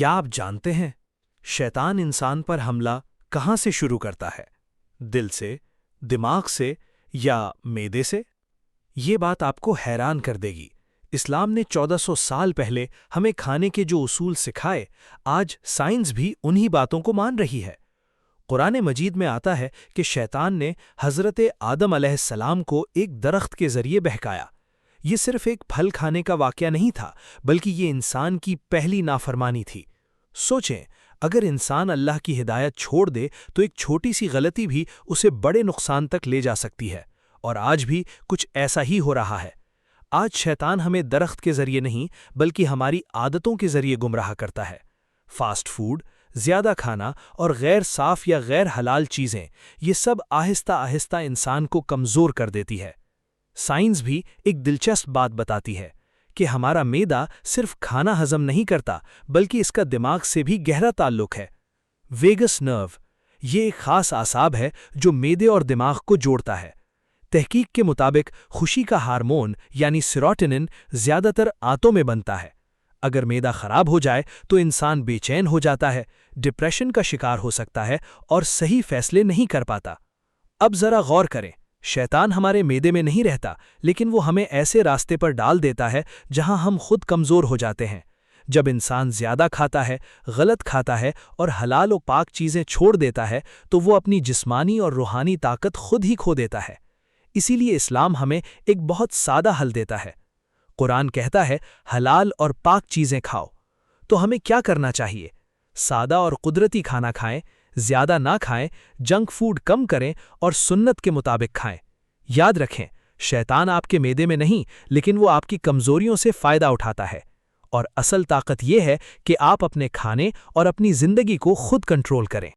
کیا آپ جانتے ہیں شیطان انسان پر حملہ کہاں سے شروع کرتا ہے؟ دل سے، دماغ سے یا معدے سے؟ یہ بات آپ کو حیران کر دے گی۔ اسلام نے 1400 سال پہلے ہمیں کھانے کے جو اصول سکھائے، آج سائنس بھی انہی باتوں کو مان رہی ہے۔ قرآن مجید میں آتا ہے کہ شیطان نے حضرت آدم علیہ السلام کو ایک درخت کے ذریعے بہکایا۔ یہ صرف ایک پھل کھانے کا واقعہ نہیں تھا، بلکہ یہ انسان کی پہلی نافرمانی تھی۔ سوچیں، اگر انسان اللہ کی ہدایت چھوڑ دے تو ایک چھوٹی سی غلطی بھی اسے بڑے نقصان تک لے جا سکتی ہے، اور آج بھی کچھ ایسا ہی ہو رہا ہے۔ آج شیطان ہمیں درخت کے ذریعے نہیں بلکہ ہماری عادتوں کے ذریعے گمراہ کرتا ہے۔ فاسٹ فوڈ، زیادہ کھانا اور غیر صاف یا غیر حلال چیزیں، یہ سب آہستہ آہستہ انسان کو کمزور کر دیتی ہے۔ سائنس بھی ایک دلچسپ بات بتاتی ہے کہ ہمارا معدہ صرف کھانا ہضم نہیں کرتا بلکہ اس کا دماغ سے بھی گہرا تعلق ہے۔ ویگس نرو، یہ ایک خاص اعصاب ہے جو معدے اور دماغ کو جوڑتا ہے۔ تحقیق کے مطابق خوشی کا ہارمون یعنی سیروٹونن زیادہ تر آنتوں میں بنتا ہے۔ اگر معدہ خراب ہو جائے تو انسان بے چین ہو جاتا ہے، ڈپریشن کا شکار ہو سکتا ہے اور صحیح فیصلے نہیں کر پاتا۔ اب ذرا غور کریں، شیطان ہمارے معدے میں نہیں رہتا، لیکن وہ ہمیں ایسے راستے پر ڈال دیتا ہے جہاں ہم خود کمزور ہو جاتے ہیں۔ جب انسان زیادہ کھاتا ہے، غلط کھاتا ہے اور حلال و پاک چیزیں چھوڑ دیتا ہے تو وہ اپنی جسمانی اور روحانی طاقت خود ہی کھو دیتا ہے۔ اسی لیے اسلام ہمیں ایک بہت سادہ حل دیتا ہے۔ قرآن کہتا ہے حلال اور پاک چیزیں کھاؤ۔ تو ہمیں کیا کرنا چاہیے؟ سادہ اور قدرتی کھانا کھائیں، زیادہ نہ کھائیں، جنک فوڈ کم کریں اور سنت کے مطابق کھائیں۔ یاد رکھیں، شیطان آپ کے معدے میں نہیں، لیکن وہ آپ کی کمزوریوں سے فائدہ اٹھاتا ہے، اور اصل طاقت یہ ہے کہ آپ اپنے کھانے اور اپنی زندگی کو خود کنٹرول کریں۔